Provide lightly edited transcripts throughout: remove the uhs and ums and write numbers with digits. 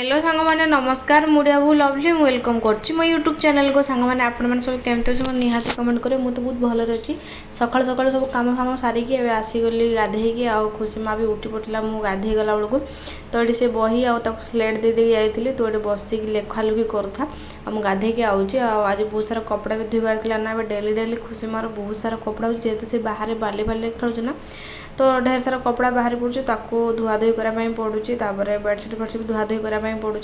Hello सांग मैंने नमस्कार मुझे बहुत लवली वेलकम कर मो यूट्यूब चैनल को सांग मैंने आप सब केमती सब निहाती कमेंट करें मुझे बहुत भलर अच्छी सकाल सकाल सब कम फाम सारिकी आसीगली गाधेकी आ खुशी माँ भी उठी पड़ा मुझे गाधे गला बेलू तो ये से बही आ स्लेट दे दे जाइली तो ये बसिक लेखालुखी करूथा मुझे गाधेकी आऊँगी आज बहुत सारा कपड़ा भी धोबार थी ना डेली डेली खुशी मार बहुत सारा कपड़ा हो जेहेतु से बाहर बाली बाली खेलुचे ना तो ढेर सारा कपड़ा बाहरी पड़ू ताकू धुआधुई कराई पड़ूँ तापर बेडसीट फेडसीट धुआधुई कराई पड़ू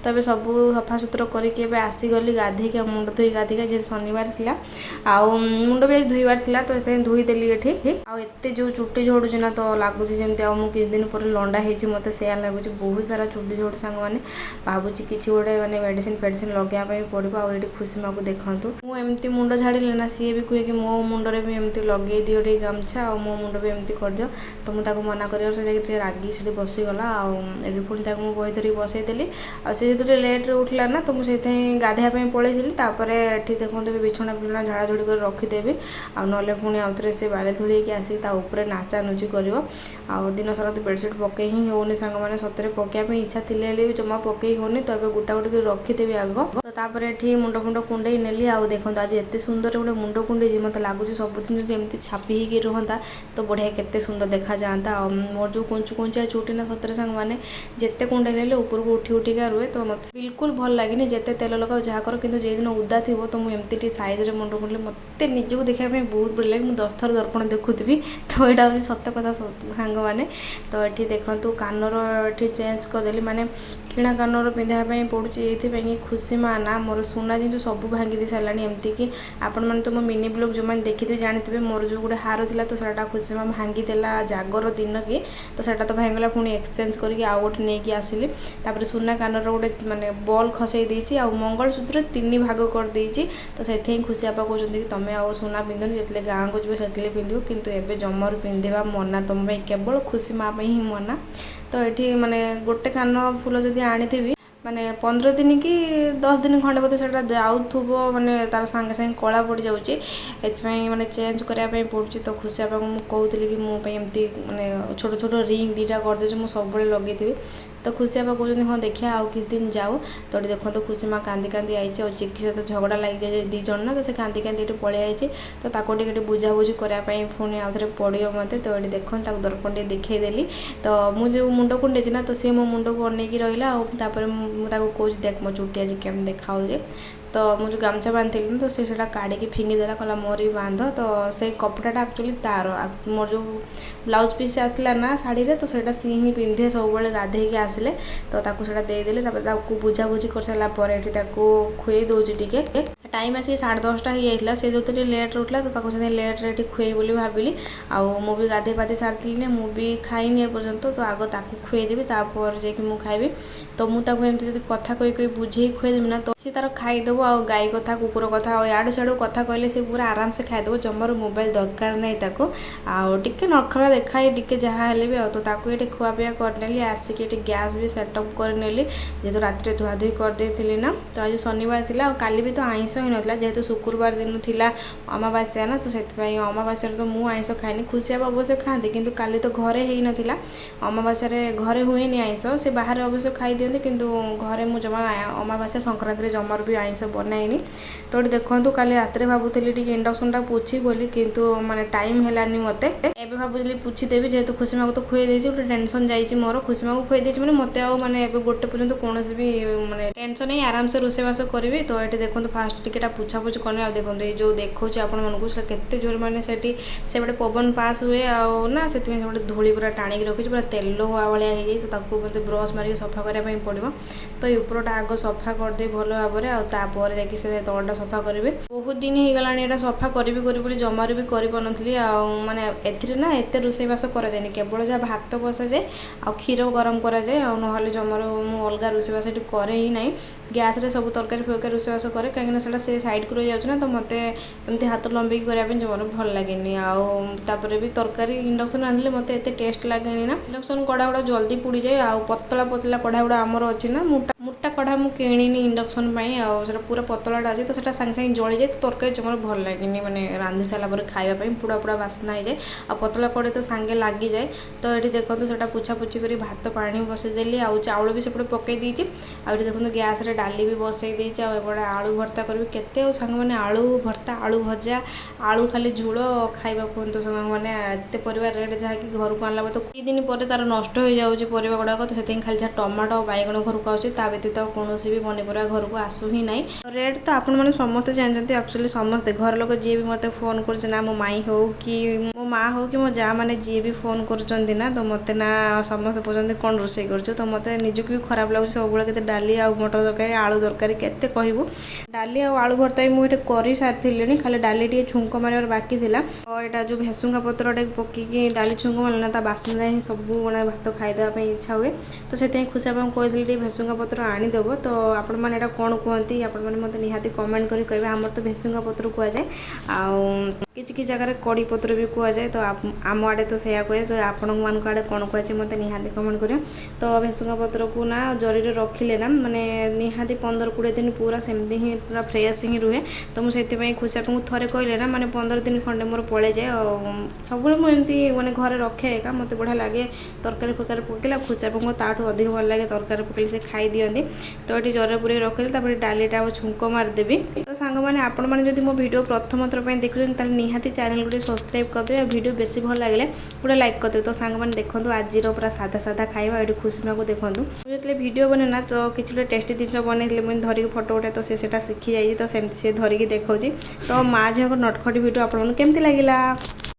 तो ये सब सफा सुतर करके आसीगली गाधेक मुंड धोई गाधेक जे शनिवार थी मुंड भी धोबार थी तो धोईदेली ये आते जो चुट्टी झड़ुचे ना तो लगुच जमी मुझे किसी दिन पर लंडा हो मत से लगुच बहुत सारा चुट्टी झड़ू सांग मैंने भावुँ किसी गोटे मैंने मेडिसिन फेडिसिन लगाई पड़ो आए खुशी माँ को देखूँ मुझे मुंड झाड़िले ना सी भी कहे कि मो मुंडे भी एमती लगे दियो टे गामछा और मो मुंड भी एमती करदियो तो मुझे मना कर रागी से बसीगला आगे पुणी बही धरी बसईदेली आते लेट्रे उठला ना तो मुझे गाधेवाई पलैली ये देखो बिछना बिछना झाड़ा झुड़ी कर रखीदेवी आने पुणी आउ थे से बाले धूल आसिक नाचा नुची कर दिन सारा तो बेडसीट पकई ही होनी सांग मैंने सतरे पकड़ाई इच्छा थी जमा पकई होनी तो गोटा गोटी रखीदेवी आग तो तापर ये मुंड फुंड कुंडे नेली आ देखो आज एत सुंदर गोटे मुंड कुंडे मत लगुच सबुदिन जो एमती छापी ही रुहता तो बढ़िया केते सुंदर देखा जाता मोर जो कुंचु कुंचिया चुटी ना सतरे सांग मैंने जिते कुंडे नेले ऊपर को उठी उठिका रुए तो मत बिल्कुल भल लगे जिते तेल लगाओ जहाँ कर कि दिन उदा थी तो मुझे एमती सैज्रे मुंड कुंडले मत निजक देखापी बहुत भल लगे मुझे 10 थर दर्पण देखुथी तो यहाँ हूँ सत कथा सांग मैंने तो ये देखूँ कानर ये चेंज करदेली माने किणा कानर पिंधापी पड़ू ये खुशी माँ ना मोर सुना जिन सब भांगी दी सारा एमती कि आपण मैंने तो मो मिनी ब्लॉग जो मैंने देखी जानते मोर जो गोटे हार था तो सारा खुशी माँ भांगीदेला जागर दिन की तो साटा तो भांगला पुणी एक्सचेंज करके आउ गोटे नहीं आसिली तापर सुना कानर गोटे माने बॉल खसई देती आ मंगलसूत्र 3 भाग कर देती तो से खुशी आपा कहते कि तुम आउ सुना पिंधुनी जितने गाँव को जी से पिंधु कितु एवं जमर पिंधा मना तुम केवल खुशी माँ ही मना तो ये माने गोटे कान फूल जदि आनी माने 15 दिन कि 10 दिन खंडे बोधे से जाऊब माने तार सांगे सांगे कला पड़ जाऊँगी माने चेंज करने पड़ू तो खुशी आपा को कहती कि मुझे माने छोट छोट रिंग 2टा करदे मुझे सब लगे तो खुशी आपा कहते हाँ देखिए आउ किस दिन जाओ तो ये देखो तो खुशी माँ कांदी कांदी आई और चिक्की सहित झगड़ा लग जाए 2 जन ना तो से कांदी कांदी ये पलि आई तो ताको टे बुझाबुझी करने पुणी आउ थे पड़ो मत तो ये देख दर्पण टे देखईदेली तो मुझे मुंड कुंडे ना तो सी मो मुंड को अनेक रहा और मुझे कहूँ देख मो चुटी आज केम देखा तो मुझे गामछा बांधि तो सी काढ़ी फिंगीदेला कहला मोर भी बांध तो से कपड़ाटा एक्चुअली तार मोर जो ब्लाउज पीस आसला ना शाढ़ी रे तो सेटा सी ही पिंधे सब गाधे आसिले तो देदेले बुझाबुझी कर सारापर खुए दौर टाइम आसिक 10:30 हो जाता से जो लेट्रे उठला तो से लेट्रे खुए बोली भाविली आउ मुझे गाधे पाधे सारी मुझे खाईनी एपर्यंत तो आग ताकू खुएदेवी तापर जा खाइबी तो मुझे जब कथा कही बुझे खुएदेवी ना तो सी तार खाईदेव आ गाई कथा कुकुर कथा याड़ू साड़ू कथा कहले सी पूरा आराम से खाईदेव जमार मोबाइल दरकार नहीं ताको आगे नखरा देखाई टी जहाँ भी आ तो ये खुआपीया करनेली आसिक ये गैस भी सेटअप करनेली जेहेतु रात धुआधुई करदे ना तो आज शनिवार थी काली भी तो आइंस ही नाला जेहेतु शुक्रवार दिन थिला अमावास्या ना तो से अमावास्या तो मुझे आइंस खाएनी खुशी आप अवश्य खाती किंतु काली तो घरे ही नाला अमावास्या घरे हुए आइंस से बाहर अवश्य खाई दिखती किंतु घरे मुझे जमा अमावास्या संक्रांति जमार भी आइंस बनाइनी तो देखो काली रात भावुली इंडक्शन पोछी बोली किंतु माने टाइम हेलानी मते एबे भावुली पोछी देवी जेहेतु खुशी माँ को तो खुए देछि गोटे टेंशन जाइछि मोर खुशी माँ को खुए देछि माने मते आ माने एबे गोटे पर्यंत कौन भी माने टेंशन नहीं आराम से रोसेबास करी तो ये देखो फास्ट टिकेटा पुछापुछ करने देखो ये जो देखो आपण मानक केते जोर माने से गोटे पवन पास हुए ना से धूली पूरा टाणी रखी पूरा तेल हुआ भाई तो मत ब्रश मारिक सफा करने पड़ो तो ये उपरटा आग सफा करदे भल भाव तापर जाकि से तलटा सफा करेंगे बहुत दिन हो गलानी एटा सफा करी जमार भी करी माने एथिरे ना एत रोसेबास कराए केवल जहाँ भात बसा जाए आ क्षीर गरम कराए ना जमार मु अलग रोसेबास करे ही ना गैस रे सब तरकारी फरकारी रोसेबास करे कहीं से साइड को रही जाऊँ ना तो मत एमती हाथ लंबी करने जमार भल लगे आउे भी तरकारी इंडक्शन रांधिले मत एत टेस्ट लगे ना इंडक्शन कड़ा गुड़ा जल्दी पुड़ी जाए आ पतला पतला कड़ा गुड़ा आमर अच्छी ना मोटा कढ़ा मु किणिनी इंडक्शन से पूरा पतलाटा अच्छे तो सेटा सागे सागे जली जाए तो तरकारी जमार भल लगे मैंने रांधि सारापर खावाई पूरा पूरा बास्ना हो जाए आ पतला कड़े तो सांगे लगी जाए। तो ये देखो से पुछापुछी कर भात पानी बसईदेली आउ चाउल भी सेपटे पकई देती आउ देखो गैस रे डाली भी बसई देती आउे आलू भर्ता करी केते सांग मैंने आलू भर्ता आलू भजा आलू खाली झोल खाइबा कहतु सांग मैंने एत परिवार रेट जहाँकि घर को आनला तो कई दिन पर तार नष्ट हो जाऊँगी परिवा गुड़ाक तो से खाली जहाँ टमाटो बैगण घर को आसूँ व्यतीत कौन भी पनीपरिया घर को आसू ही ना। रेट तो आपण मैंने समस्त जानते एक्चुअली समस्ते घर लोग जी भी मत फोन कर मो माई हो कि मो माँ हो कि मो जा मैंने जी भी फोन कर तो मत ना समस्त पूछते कौन रोषे कर तो मत निजक भी खराब लगुच सब के डाली आ मटर तरकारी आलू तरकारी केते कहबू डाली आलू भर्ता भी मुझे कर सारी खाली डाली टे छुंक मार बाकी था तो यहाँ जो भेसुंगा पत्र पकईकि डाली छुंक मारना बास्ना ही सब मैंने भात खाईदेवाई इच्छा हुए तो से खुशी कहती भेसुंगा पत्र आनीदेव तो आपण मैंने कौन कहती आपण मैंने मत निहाती कमेंट करी कहे आमर तो भेसुंगा पत्र कहुए कि जगह कड़ी पत्र भी कहुए तो आम आड़े तो सैया कहे तो आपण मान आड़े कौन कहुए मत निहाती कमेंट करें। तो भेसुंगा पत्र को ना जरी रखिले ना माने निहाती 15-20 दिन पूरा सेमती ही पूरा फ्रेश ही रुहे तो मुझे खुशी आपको थे कहले ना माने 15 दिन खंडे मोर पड़े जाए सब मुझे मैंने घरे रखे एका मत बढ़िया लगे तरकारी फरकारी पकड़ा खुशी आपको ताठू अधिक भल लगे तरकारी पकड़े से खाई दिखती तो ये जर पूरे रखिले डालीटा छुंक मारदेवी। तो सांग मैंने आपण मैंने जब मो वीडियो प्रथम थर देखुं निहाती चैनल को सब्सक्राइब करदे वीडियो बेसी भल लगे गोटे लाइक करदे। तो सांग मैंने देखो आज पूरा सादा सादा खाଇବା ये खुशी को देखूँ मुझे वीडियो बने ना तो किसी टेस्टी जिन बनई मुझे धरिक फोटो उठे तो से शिखी जाइए तो सेमती से धरिकी देखा तो माँ झील नटखटी वीडियो आपको केमती लगिला।